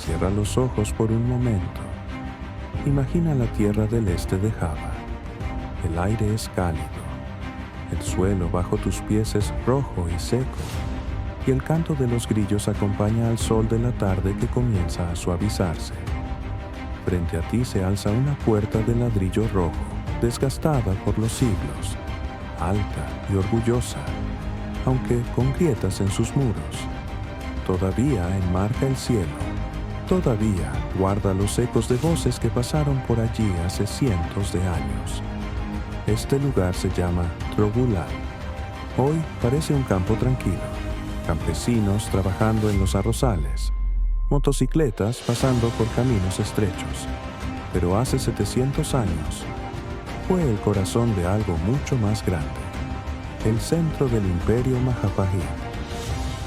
Cierra los ojos por un momento. Imagina la tierra del este de Java. El aire es cálido. El suelo bajo tus pies es rojo y seco. Y el canto de los grillos acompaña al sol de la tarde que comienza a suavizarse. Frente a ti se alza una puerta de ladrillo rojo, desgastada por los siglos, alta y orgullosa, aunque con grietas en sus muros. Todavía enmarca el cielo. Todavía guarda los ecos de voces que pasaron por allí hace cientos de años. Este lugar se llama Trogulán. Hoy parece un campo tranquilo. Campesinos trabajando en los arrozales. Motocicletas pasando por caminos estrechos. Pero hace 700 años fue el corazón de algo mucho más grande. El centro del imperio Majapahit.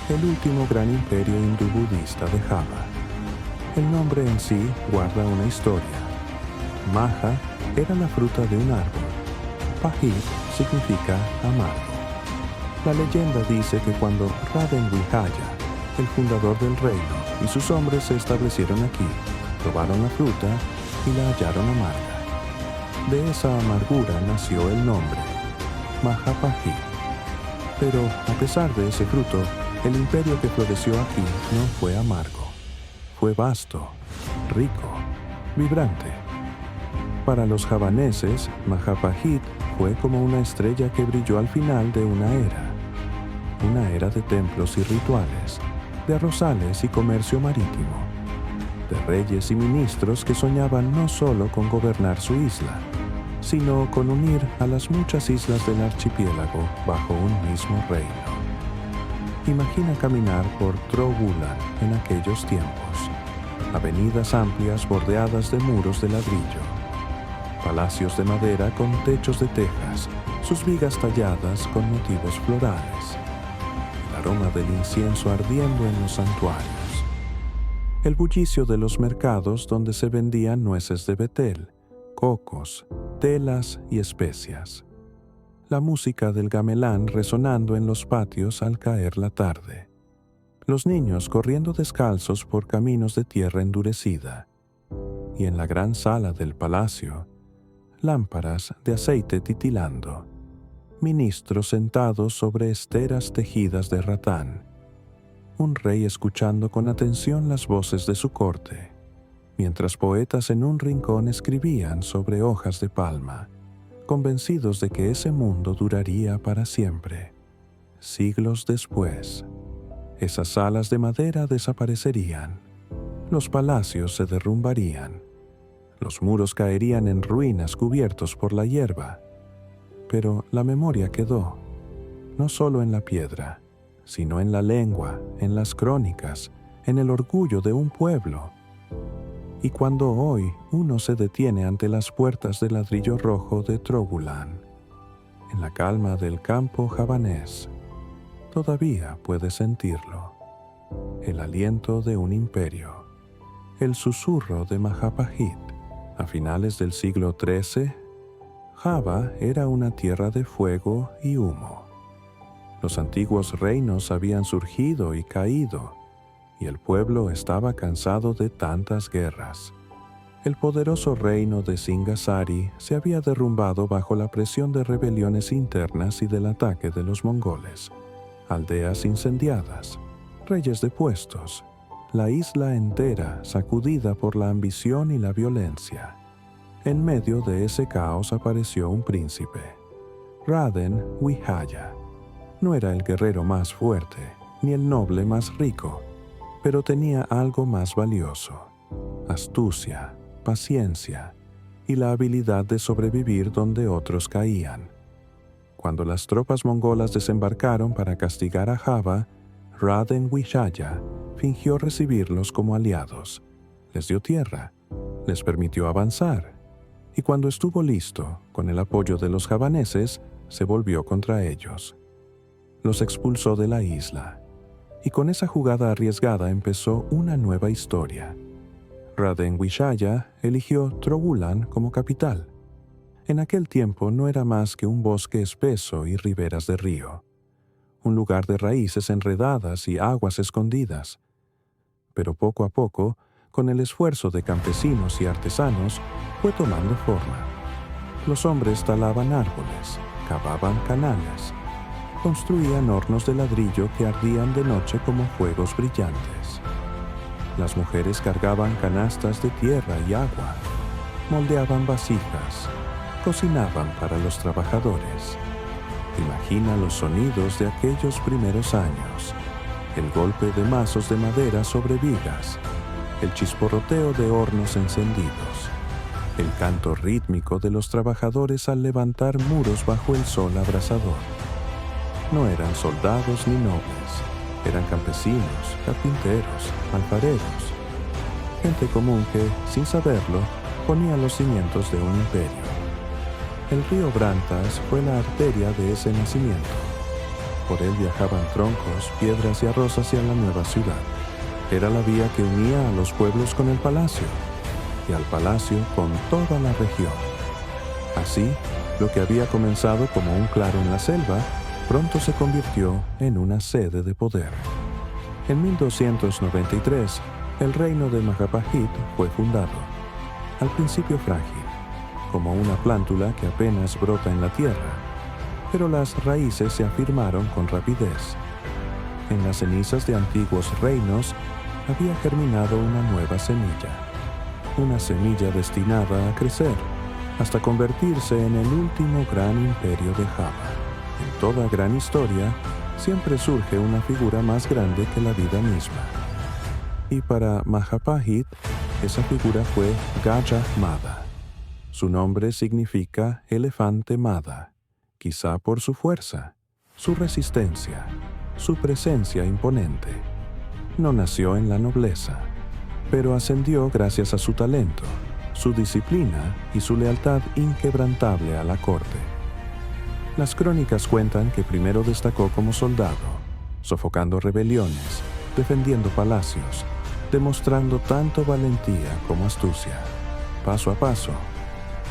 El último gran imperio hindú-budista de Java. El nombre en sí guarda una historia. Maha era la fruta de un árbol. Pahit significa amargo. La leyenda dice que cuando Raden Vijaya, el fundador del reino, y sus hombres se establecieron aquí, probaron la fruta y la hallaron amarga. De esa amargura nació el nombre, Majapahit. Pero, a pesar de ese fruto, el imperio que floreció aquí no fue amargo. Fue vasto, rico, vibrante. Para los javaneses, Majapahit fue como una estrella que brilló al final de una era de templos y rituales, de arrozales y comercio marítimo, de reyes y ministros que soñaban no solo con gobernar su isla, sino con unir a las muchas islas del archipiélago bajo un mismo reino. Imagina caminar por Trogulán en aquellos tiempos, avenidas amplias bordeadas de muros de ladrillo, palacios de madera con techos de tejas, sus vigas talladas con motivos florales, el aroma del incienso ardiendo en los santuarios, el bullicio de los mercados donde se vendían nueces de Betel, cocos, telas y especias, la música del gamelán resonando en los patios al caer la tarde, los niños corriendo descalzos por caminos de tierra endurecida, y en la gran sala del palacio, lámparas de aceite titilando, ministros sentados sobre esteras tejidas de ratán, un rey escuchando con atención las voces de su corte, mientras poetas en un rincón escribían sobre hojas de palma, convencidos de que ese mundo duraría para siempre. Siglos después, esas salas de madera desaparecerían, los palacios se derrumbarían, los muros caerían en ruinas cubiertos por la hierba, pero la memoria quedó, no solo en la piedra, sino en la lengua, en las crónicas, en el orgullo de un pueblo. Y cuando hoy uno se detiene ante las puertas de ladrillo rojo de Trogulán, en la calma del campo javanés, todavía puede sentirlo, el aliento de un imperio, el susurro de Majapahit. A finales del siglo XIII, Java era una tierra de fuego y humo. Los antiguos reinos habían surgido y caído, y el pueblo estaba cansado de tantas guerras. El poderoso reino de Singasari se había derrumbado bajo la presión de rebeliones internas y del ataque de los mongoles. Aldeas incendiadas, reyes depuestos, la isla entera sacudida por la ambición y la violencia. En medio de ese caos apareció un príncipe, Raden Vijaya. No era el guerrero más fuerte, ni el noble más rico, pero tenía algo más valioso: astucia, paciencia y la habilidad de sobrevivir donde otros caían. Cuando las tropas mongolas desembarcaron para castigar a Java, Raden Vijaya fingió recibirlos como aliados, les dio tierra, les permitió avanzar, y cuando estuvo listo, con el apoyo de los javaneses, se volvió contra ellos. Los expulsó de la isla, y con esa jugada arriesgada empezó una nueva historia. Raden Vijaya eligió Trogulán como capital. En aquel tiempo no era más que un bosque espeso y riberas de río, un lugar de raíces enredadas y aguas escondidas. Pero poco a poco con el esfuerzo de campesinos y artesanos, fue tomando forma. Los hombres talaban árboles, cavaban canales, construían hornos de ladrillo que ardían de noche como fuegos brillantes. Las mujeres cargaban canastas de tierra y agua, moldeaban vasijas, cocinaban para los trabajadores. Imagina los sonidos de aquellos primeros años, el golpe de mazos de madera sobre vigas, el chisporroteo de hornos encendidos, el canto rítmico de los trabajadores al levantar muros bajo el sol abrasador. No eran soldados ni nobles, eran campesinos, carpinteros, alfareros, gente común que, sin saberlo, ponía los cimientos de un imperio. El río Brantas fue la arteria de ese nacimiento. Por él viajaban troncos, piedras y arroz hacia la nueva ciudad. Era la vía que unía a los pueblos con el palacio, y al palacio con toda la región. Así, lo que había comenzado como un claro en la selva, pronto se convirtió en una sede de poder. En 1293, el reino de Majapahit fue fundado, al principio frágil, como una plántula que apenas brota en la tierra, pero las raíces se afirmaron con rapidez. En las cenizas de antiguos reinos había germinado una nueva una semilla destinada a crecer, hasta convertirse en el último gran imperio de Java. En toda gran historia, siempre surge una figura más grande que la vida misma. Y para Majapahit, esa figura fue Gajah Mada. Su nombre significa elefante Mada, quizá por su fuerza, su resistencia, su presencia imponente. No nació en la nobleza, pero ascendió gracias a su talento, su disciplina y su lealtad inquebrantable a la corte. Las crónicas cuentan que primero destacó como soldado, sofocando rebeliones, defendiendo palacios, demostrando tanto valentía como astucia. Paso a paso,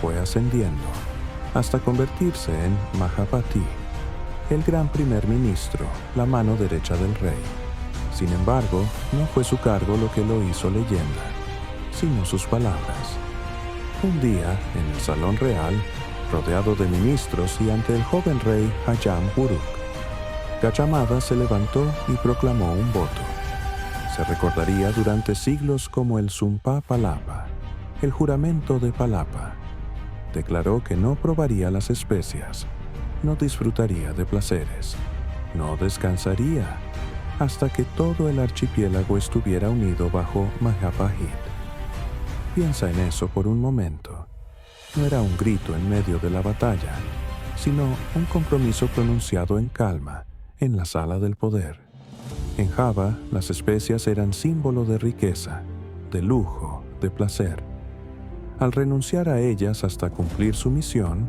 fue ascendiendo, hasta convertirse en Mahapati, el gran primer ministro, la mano derecha del rey. Sin embargo, no fue su cargo lo que lo hizo leyenda, sino sus palabras. Un día, en el salón real, rodeado de ministros y ante el joven rey Hayam Uruk, Gajah Mada se levantó y proclamó un voto. Se recordaría durante siglos como el Sumpah Palapa, el juramento de Palapa. Declaró que no probaría las especias, no disfrutaría de placeres, no descansaría, hasta que todo el archipiélago estuviera unido bajo Majapahit. Piensa en eso por un momento. No era un grito en medio de la batalla, sino un compromiso pronunciado en calma, en la sala del poder. En Java, las especias eran símbolo de riqueza, de lujo, de placer. Al renunciar a ellas hasta cumplir su misión,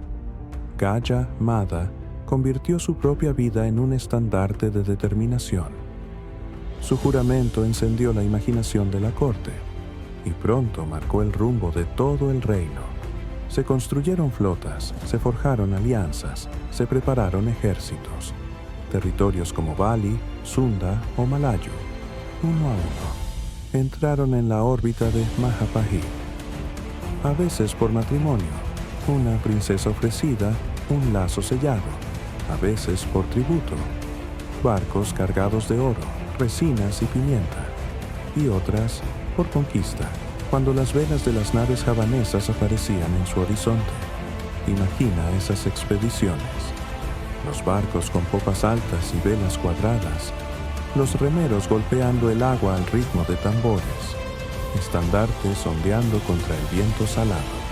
Gajah Mada convirtió su propia vida en un estandarte de determinación. Su juramento encendió la imaginación de la corte y pronto marcó el rumbo de todo el reino. Se construyeron flotas, se forjaron alianzas, se prepararon ejércitos. Territorios como Bali, Sunda o Malayu, uno a uno, entraron en la órbita de Majapahit. A veces por matrimonio, una princesa ofrecida, un lazo sellado, a veces por tributo, barcos cargados de oro, resinas y pimienta, y otras por conquista, cuando las velas de las naves javanesas aparecían en su horizonte. Imagina esas expediciones. Los barcos con popas altas y velas cuadradas, los remeros golpeando el agua al ritmo de tambores, estandartes ondeando contra el viento salado.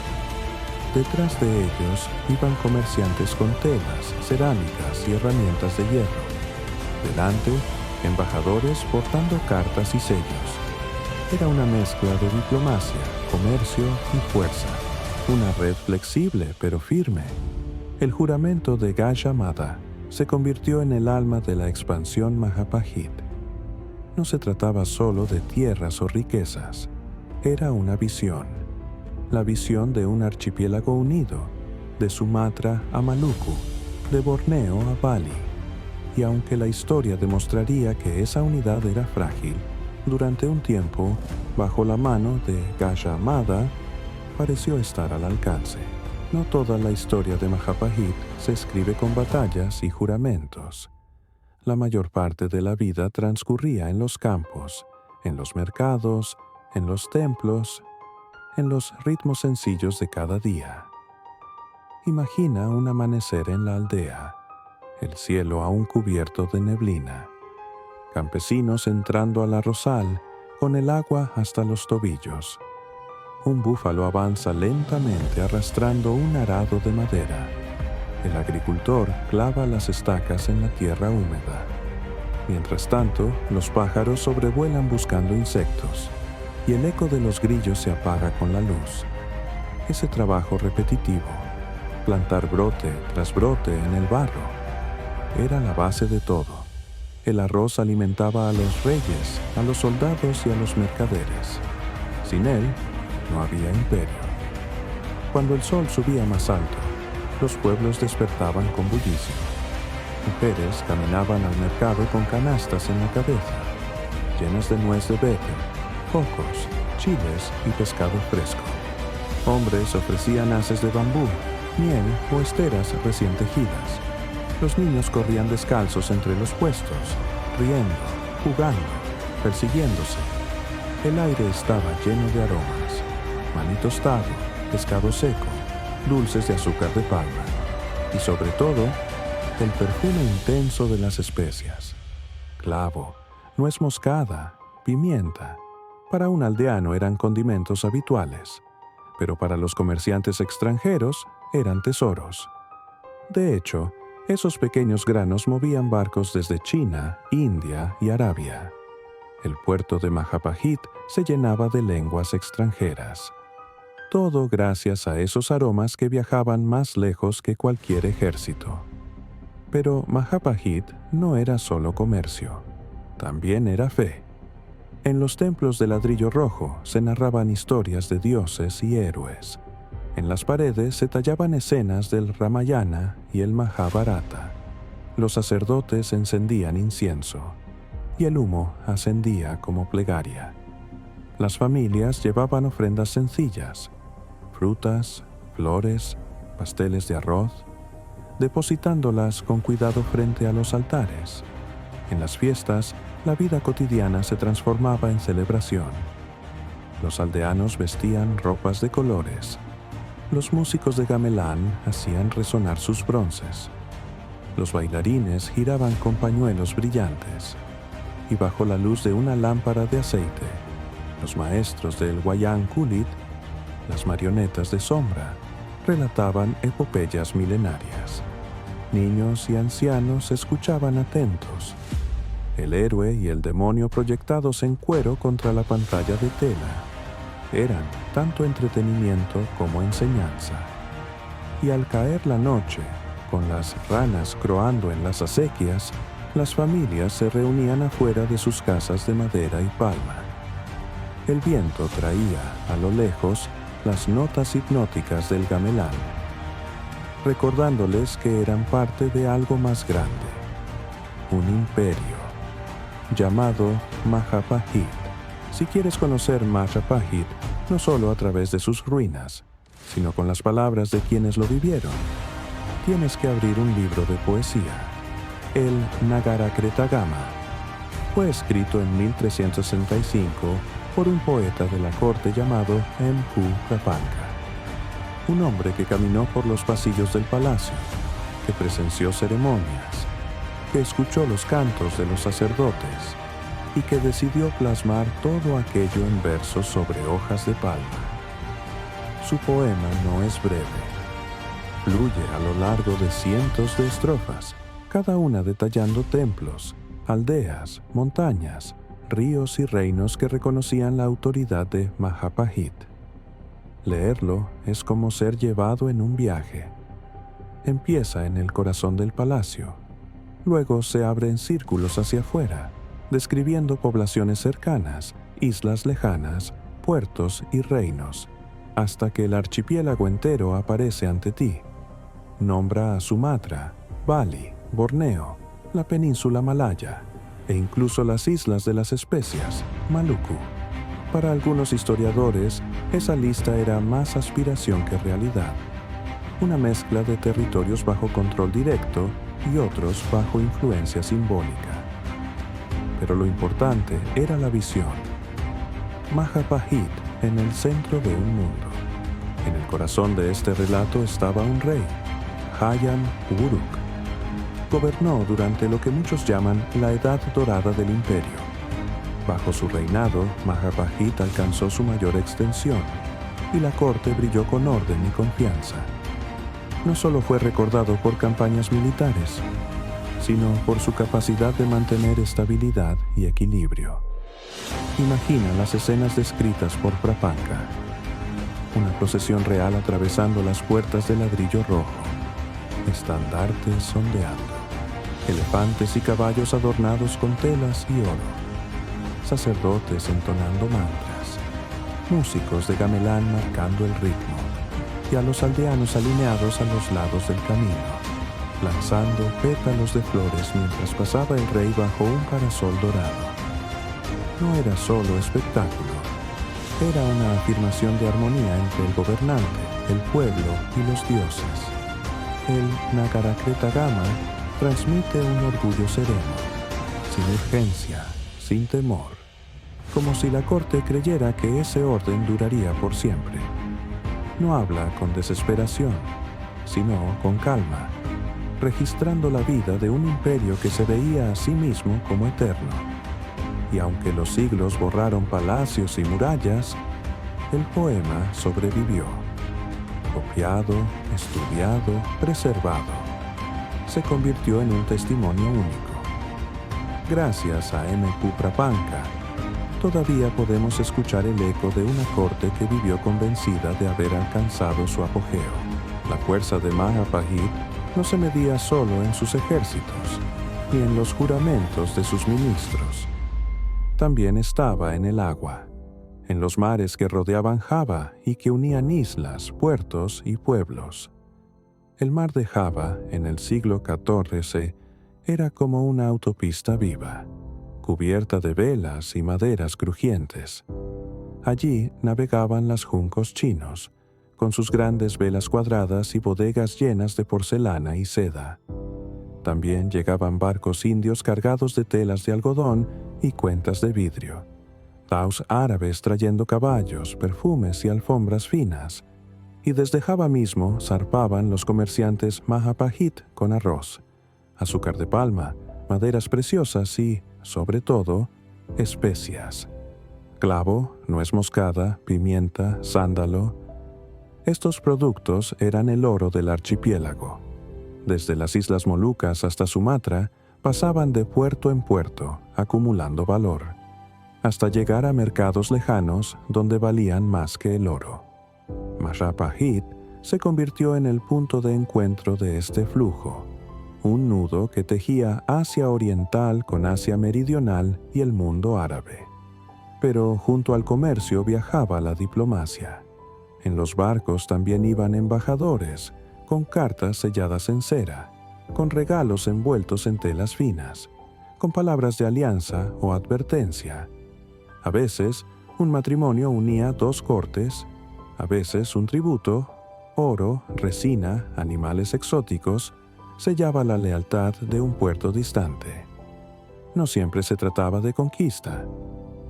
Detrás de ellos iban comerciantes con telas, cerámicas y herramientas de hierro. Delante, embajadores portando cartas y sellos. Era una mezcla de diplomacia, comercio y fuerza. Una red flexible pero firme. El juramento de Gajah Mada se convirtió en el alma de la expansión Majapahit. No se trataba solo de tierras o riquezas. Era una visión. La visión de un archipiélago unido, de Sumatra a Maluku, de Borneo a Bali. Y aunque la historia demostraría que esa unidad era frágil, durante un tiempo, bajo la mano de Gajah-Mada, pareció estar al alcance. No toda la historia de Majapahit se escribe con batallas y juramentos. La mayor parte de la vida transcurría en los campos, en los mercados, en los templos, en los ritmos sencillos de cada día. Imagina un amanecer en la aldea, el cielo aún cubierto de neblina, campesinos entrando al arrozal con el agua hasta los tobillos. Un búfalo avanza lentamente arrastrando un arado de madera. El agricultor clava las estacas en la tierra húmeda. Mientras tanto, los pájaros sobrevuelan buscando insectos, y el eco de los grillos se apaga con la luz. Ese trabajo repetitivo, plantar brote tras brote en el barro, era la base de todo. El arroz alimentaba a los reyes, a los soldados y a los mercaderes. Sin él, no había imperio. Cuando el sol subía más alto, los pueblos despertaban con bullicio. Mujeres caminaban al mercado con canastas en la cabeza, llenas de nuez de bete, cocos, chiles y pescado fresco. Hombres ofrecían haces de bambú, miel o esteras recién tejidas. Los niños corrían descalzos entre los puestos, riendo, jugando, persiguiéndose. El aire estaba lleno de aromas: maní tostado, pescado seco, dulces de azúcar de palma y, sobre todo, el perfume intenso de las especias. Clavo, nuez moscada, pimienta. Para un aldeano eran condimentos habituales, pero para los comerciantes extranjeros eran tesoros. De hecho, esos pequeños granos movían barcos desde China, India y Arabia. El puerto de Majapahit se llenaba de lenguas extranjeras. Todo gracias a esos aromas que viajaban más lejos que cualquier ejército. Pero Majapahit no era solo comercio, también era fe. En los templos de ladrillo rojo se narraban historias de dioses y héroes. En las paredes se tallaban escenas del Ramayana y el Mahabharata. Los sacerdotes encendían incienso, y el humo ascendía como plegaria. Las familias llevaban ofrendas sencillas: frutas, flores, pasteles de arroz, depositándolas con cuidado frente a los altares. En las fiestas, la vida cotidiana se transformaba en celebración. Los aldeanos vestían ropas de colores. Los músicos de gamelán hacían resonar sus bronces. Los bailarines giraban con pañuelos brillantes. Y bajo la luz de una lámpara de aceite, los maestros del Wayang Kulit, las marionetas de sombra, relataban epopeyas milenarias. Niños y ancianos escuchaban atentos. El héroe y el demonio proyectados en cuero contra la pantalla de tela eran tanto entretenimiento como enseñanza. Y al caer la noche, con las ranas croando en las acequias, las familias se reunían afuera de sus casas de madera y palma. El viento traía, a lo lejos, las notas hipnóticas del gamelán, recordándoles que eran parte de algo más grande, un imperio, llamado Majapahit. Si quieres conocer Majapahit, no solo a través de sus ruinas, sino con las palabras de quienes lo vivieron, tienes que abrir un libro de poesía. El Nagarakretagama fue escrito en 1365 por un poeta de la corte llamado Empu Kapanka, un hombre que caminó por los pasillos del palacio, que presenció ceremonias, que escuchó los cantos de los sacerdotes y que decidió plasmar todo aquello en versos sobre hojas de palma. Su poema no es breve. Fluye a lo largo de cientos de estrofas, cada una detallando templos, aldeas, montañas, ríos y reinos que reconocían la autoridad de Majapahit. Leerlo es como ser llevado en un viaje. Empieza en el corazón del palacio, luego se abre en círculos hacia afuera, describiendo poblaciones cercanas, islas lejanas, puertos y reinos, hasta que el archipiélago entero aparece ante ti. Nombra a Sumatra, Bali, Borneo, la península malaya, e incluso las Islas de las Especias, Maluku. Para algunos historiadores, esa lista era más aspiración que realidad, una mezcla de territorios bajo control directo y otros bajo influencia simbólica. Pero lo importante era la visión. Majapahit en el centro de un mundo. En el corazón de este relato estaba un rey, Hayam Wuruk. Gobernó durante lo que muchos llaman la Edad Dorada del Imperio. Bajo su reinado, Majapahit alcanzó su mayor extensión y la corte brilló con orden y confianza. No solo fue recordado por campañas militares, sino por su capacidad de mantener estabilidad y equilibrio. Imagina las escenas descritas por Prapanka. Una procesión real atravesando las puertas de ladrillo rojo, estandartes ondeando, elefantes y caballos adornados con telas y oro, sacerdotes entonando mantras, músicos de gamelán marcando el ritmo, y a los aldeanos alineados a los lados del camino, lanzando pétalos de flores mientras pasaba el rey bajo un parasol dorado. No era solo espectáculo, era una afirmación de armonía entre el gobernante, el pueblo y los dioses. El Nagarakretagama transmite un orgullo sereno, sin urgencia, sin temor, como si la corte creyera que ese orden duraría por siempre. No habla con desesperación, sino con calma, registrando la vida de un imperio que se veía a sí mismo como eterno. Y aunque los siglos borraron palacios y murallas, el poema sobrevivió. Copiado, estudiado, preservado, se convirtió en un testimonio único. Gracias a M.Q. Prapanka, todavía podemos escuchar el eco de una corte que vivió convencida de haber alcanzado su apogeo. La fuerza de Majapahit no se medía solo en sus ejércitos, ni en los juramentos de sus ministros. También estaba en el agua, en los mares que rodeaban Java y que unían islas, puertos y pueblos. El mar de Java, en el siglo XIV, era como una autopista viva, cubierta de velas y maderas crujientes. Allí navegaban las juncos chinos, con sus grandes velas cuadradas y bodegas llenas de porcelana y seda. También llegaban barcos indios cargados de telas de algodón y cuentas de vidrio, daos árabes trayendo caballos, perfumes y alfombras finas, y desde Java mismo zarpaban los comerciantes Majapahit con arroz, azúcar de palma, maderas preciosas y, sobre todo, especias. Clavo, nuez moscada, pimienta, sándalo. Estos productos eran el oro del archipiélago. Desde las Islas Molucas hasta Sumatra, pasaban de puerto en puerto, acumulando valor, hasta llegar a mercados lejanos donde valían más que el oro. Majapahit se convirtió en el punto de encuentro de este flujo, un nudo que tejía Asia Oriental con Asia Meridional y el mundo árabe. Pero junto al comercio viajaba la diplomacia. En los barcos también iban embajadores, con cartas selladas en cera, con regalos envueltos en telas finas, con palabras de alianza o advertencia. A veces, un matrimonio unía dos cortes, a veces un tributo, oro, resina, animales exóticos, sellaba la lealtad de un puerto distante. No siempre se trataba de conquista.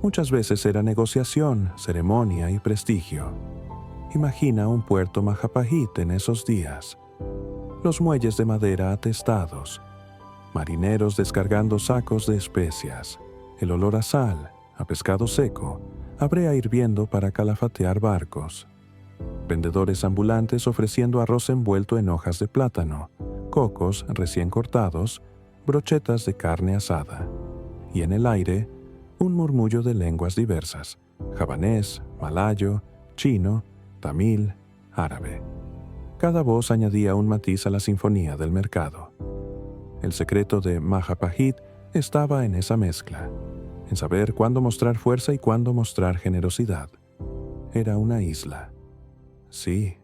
Muchas veces era negociación, ceremonia y prestigio. Imagina un puerto Majapahit en esos días. Los muelles de madera atestados, marineros descargando sacos de especias, el olor a sal, a pescado seco, a brea hirviendo para calafatear barcos. Vendedores ambulantes ofreciendo arroz envuelto en hojas de plátano, cocos recién cortados, brochetas de carne asada. Y en el aire, un murmullo de lenguas diversas: javanés, malayo, chino, tamil, árabe. Cada voz añadía un matiz a la sinfonía del mercado. El secreto de Majapahit estaba en esa mezcla, en saber cuándo mostrar fuerza y cuándo mostrar generosidad. Era una isla. Sí,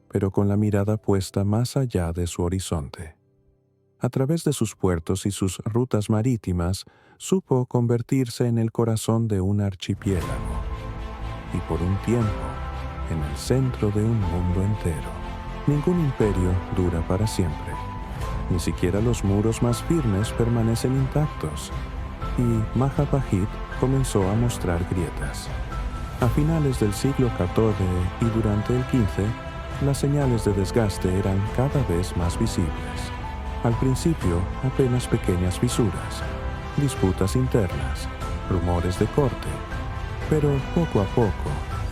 pero con la mirada puesta más allá de su horizonte. A través de sus puertos y sus rutas marítimas, supo convertirse en el corazón de un archipiélago y por un tiempo en el centro de un mundo entero. Ningún imperio dura para siempre. Ni siquiera los muros más firmes permanecen intactos, y Majapahit comenzó a mostrar grietas. A finales del siglo XIV y durante el XV, las señales de desgaste eran cada vez más visibles. Al principio, apenas pequeñas fisuras, disputas internas, rumores de corte, pero poco a poco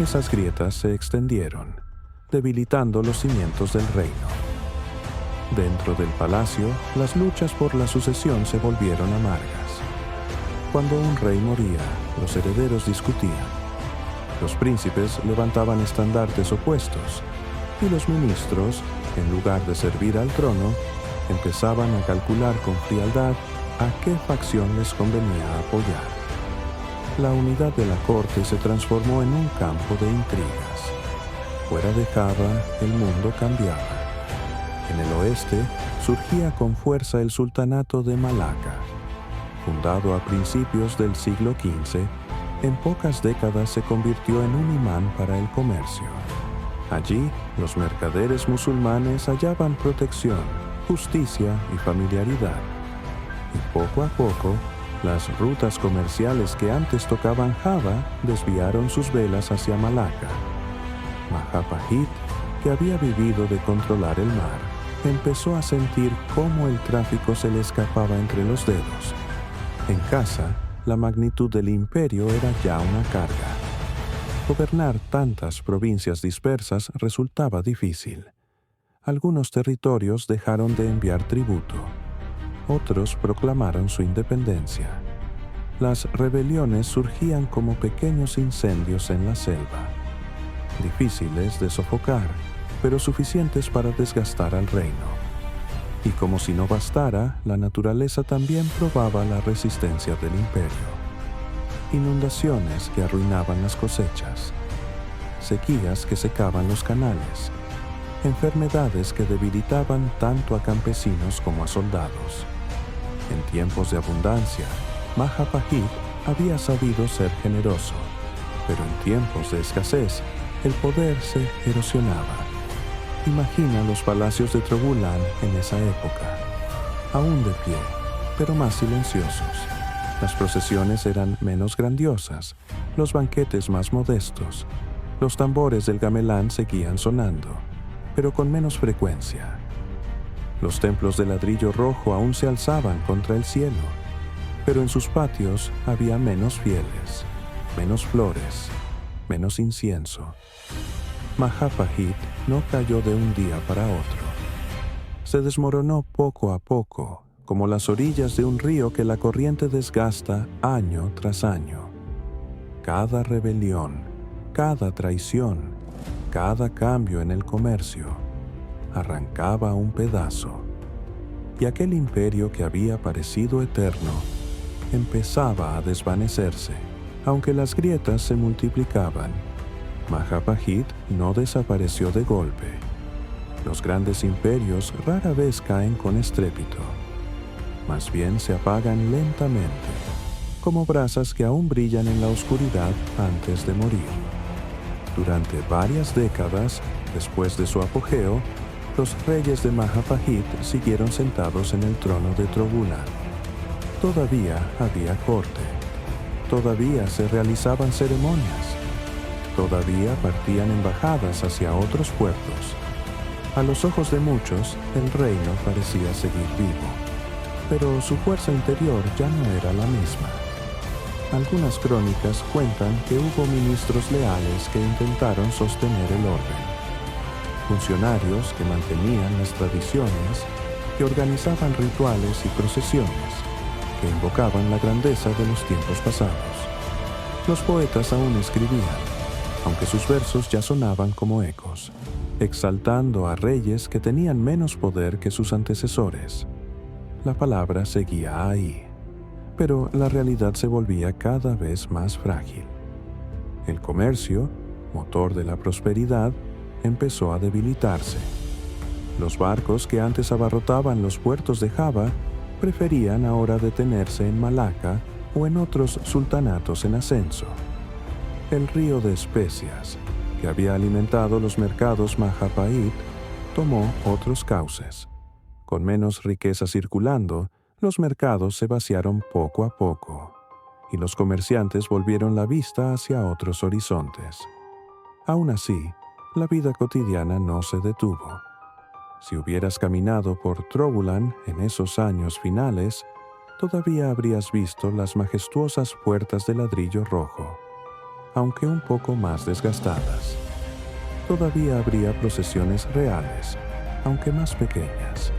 esas grietas se extendieron, debilitando los cimientos del reino. Dentro del palacio, las luchas por la sucesión se volvieron amargas. Cuando un rey moría, los herederos discutían. Los príncipes levantaban estandartes opuestos y los ministros, en lugar de servir al trono, empezaban a calcular con frialdad a qué facción les convenía apoyar. La unidad de la corte se transformó en un campo de intrigas. Fuera de Java, el mundo cambiaba. En el oeste surgía con fuerza el sultanato de Malaca. Fundado a principios del siglo XV, en pocas décadas se convirtió en un imán para el comercio. Allí, los mercaderes musulmanes hallaban protección, justicia y familiaridad. Y poco a poco, las rutas comerciales que antes tocaban Java desviaron sus velas hacia Malaca. Majapahit, que había vivido de controlar el mar, empezó a sentir cómo el tráfico se le escapaba entre los dedos. En casa, la magnitud del imperio era ya una carga. Gobernar tantas provincias dispersas resultaba difícil. Algunos territorios dejaron de enviar tributo. Otros proclamaron su independencia. Las rebeliones surgían como pequeños incendios en la selva, difíciles de sofocar, pero suficientes para desgastar al reino. Y como si no bastara, la naturaleza también probaba la resistencia del imperio. Inundaciones que arruinaban las cosechas, sequías que secaban los canales, enfermedades que debilitaban tanto a campesinos como a soldados. En tiempos de abundancia, Majapahit había sabido ser generoso, pero en tiempos de escasez, el poder se erosionaba. Imagina los palacios de Trogulán en esa época, aún de pie, pero más silenciosos. Las procesiones eran menos grandiosas, los banquetes más modestos. Los tambores del gamelán seguían sonando, pero con menos frecuencia. Los templos de ladrillo rojo aún se alzaban contra el cielo, pero en sus patios había menos fieles, menos flores, menos incienso. Majapahit no cayó de un día para otro. Se desmoronó poco a poco, como las orillas de un río que la corriente desgasta año tras año. Cada rebelión, cada traición, cada cambio en el comercio, arrancaba un pedazo. Y aquel imperio que había parecido eterno empezaba a desvanecerse, aunque las grietas se multiplicaban. Majapahit no desapareció de golpe. Los grandes imperios rara vez caen con estrépito. Más bien se apagan lentamente, como brasas que aún brillan en la oscuridad antes de morir. Durante varias décadas, después de su apogeo, los reyes de Majapahit siguieron sentados en el trono de Trogulán. Todavía había corte. Todavía se realizaban ceremonias. Todavía partían embajadas hacia otros puertos. A los ojos de muchos, el reino parecía seguir vivo, pero su fuerza interior ya no era la misma. Algunas crónicas cuentan que hubo ministros leales que intentaron sostener el orden, funcionarios que mantenían las tradiciones, que organizaban rituales y procesiones, que invocaban la grandeza de los tiempos pasados. Los poetas aún escribían, aunque sus versos ya sonaban como ecos, exaltando a reyes que tenían menos poder que sus antecesores. La palabra seguía ahí, pero la realidad se volvía cada vez más frágil. El comercio, motor de la prosperidad, empezó a debilitarse. Los barcos que antes abarrotaban los puertos de Java preferían ahora detenerse en Malaca o en otros sultanatos en ascenso. El río de especias, que había alimentado los mercados Majapahit, tomó otros cauces. Con menos riqueza circulando, los mercados se vaciaron poco a poco, y los comerciantes volvieron la vista hacia otros horizontes. Aún así, la vida cotidiana no se detuvo. Si hubieras caminado por Trobulan en esos años finales, todavía habrías visto las majestuosas puertas de ladrillo rojo, aunque un poco más desgastadas. Todavía habría procesiones reales, aunque más pequeñas,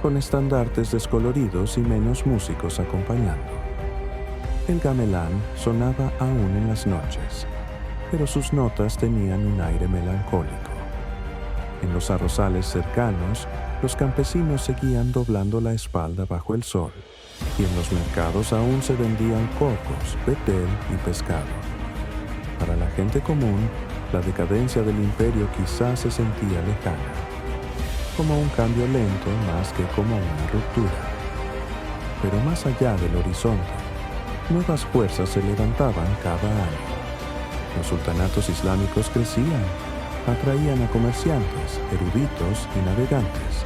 con estandartes descoloridos y menos músicos acompañando. El gamelán sonaba aún en las noches, pero sus notas tenían un aire melancólico. En los arrozales cercanos, los campesinos seguían doblando la espalda bajo el sol, y en los mercados aún se vendían cocos, betel y pescado. Para la gente común, la decadencia del imperio quizás se sentía lejana, como un cambio lento más que como una ruptura. Pero más allá del horizonte, nuevas fuerzas se levantaban cada año. Los sultanatos islámicos crecían, atraían a comerciantes, eruditos y navegantes.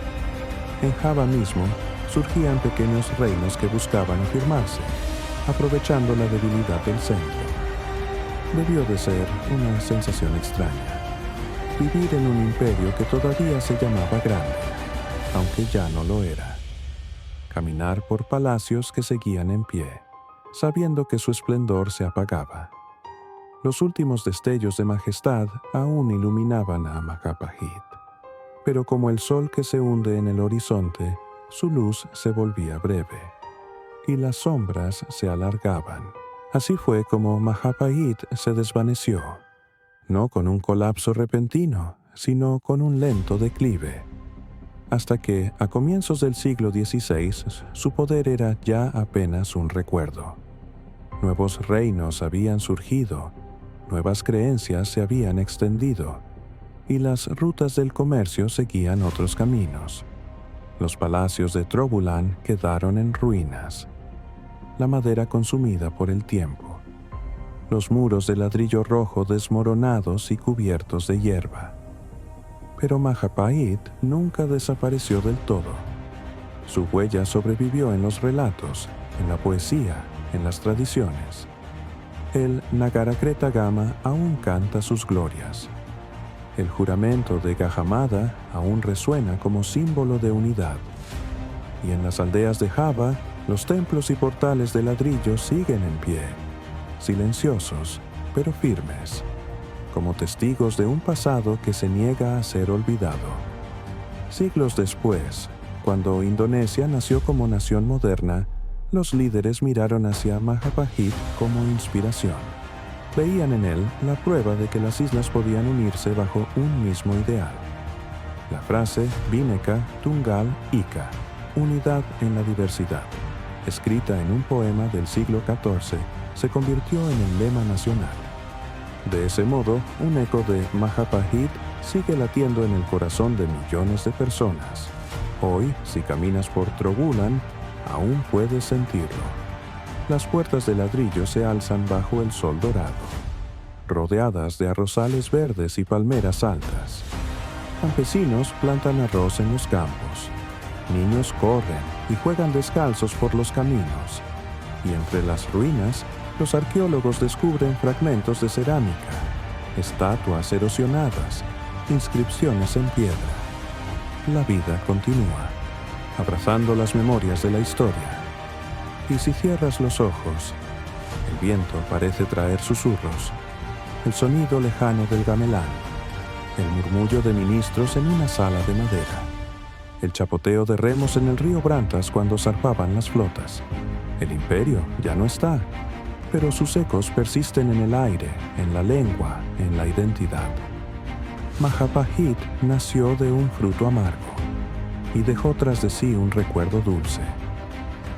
En Java mismo surgían pequeños reinos que buscaban afirmarse, aprovechando la debilidad del centro. Debió de ser una sensación extraña, vivir en un imperio que todavía se llamaba grande, aunque ya no lo era. Caminar por palacios que seguían en pie, sabiendo que su esplendor se apagaba. Los últimos destellos de majestad aún iluminaban a Majapahit, pero como el sol que se hunde en el horizonte, su luz se volvía breve, y las sombras se alargaban. Así fue como Majapahit se desvaneció, no con un colapso repentino, sino con un lento declive, hasta que, a comienzos del siglo XVI, su poder era ya apenas un recuerdo. Nuevos reinos habían surgido, nuevas creencias se habían extendido, y las rutas del comercio seguían otros caminos. Los palacios de Trobulan quedaron en ruinas, la madera consumida por el tiempo, los muros de ladrillo rojo desmoronados y cubiertos de hierba. Pero Majapahit nunca desapareció del todo. Su huella sobrevivió en los relatos, en la poesía, en las tradiciones. El Nagara Gama aún canta sus glorias. El juramento de Gajamada aún resuena como símbolo de unidad. Y en las aldeas de Java, los templos y portales de ladrillo siguen en pie, silenciosos, pero firmes, como testigos de un pasado que se niega a ser olvidado. Siglos después, cuando Indonesia nació como nación moderna, los líderes miraron hacia Majapahit como inspiración. Veían en él la prueba de que las islas podían unirse bajo un mismo ideal. La frase Bhinneka Tunggal Ika, unidad en la diversidad, escrita en un poema del siglo XIV, se convirtió en el lema nacional. De ese modo, un eco de Majapahit sigue latiendo en el corazón de millones de personas. Hoy, si caminas por Trobulan, aún puedes sentirlo. Las puertas de ladrillo se alzan bajo el sol dorado, rodeadas de arrozales verdes y palmeras altas. Campesinos plantan arroz en los campos. Niños corren y juegan descalzos por los caminos. Y entre las ruinas, los arqueólogos descubren fragmentos de cerámica, estatuas erosionadas, inscripciones en piedra. La vida continúa, abrazando las memorias de la historia. Y si cierras los ojos, el viento parece traer susurros, el sonido lejano del gamelán, el murmullo de ministros en una sala de madera, el chapoteo de remos en el río Brantas cuando zarpaban las flotas. El imperio ya no está, pero sus ecos persisten en el aire, en la lengua, en la identidad. Majapahit nació de un fruto amargo y dejó tras de sí un recuerdo dulce.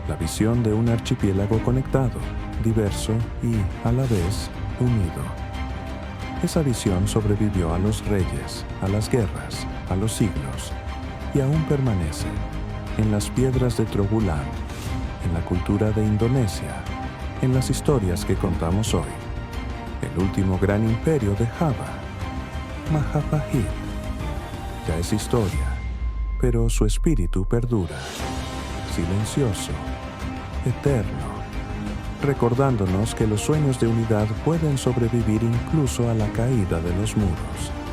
La visión de un archipiélago conectado, diverso y, a la vez, unido. Esa visión sobrevivió a los reyes, a las guerras, a los siglos, y aún permanece en las piedras de Trowulan, en la cultura de Indonesia, en las historias que contamos hoy. El último gran imperio de Java, Majapahit, ya es historia, pero su espíritu perdura, silencioso, eterno, recordándonos que los sueños de unidad pueden sobrevivir incluso a la caída de los muros.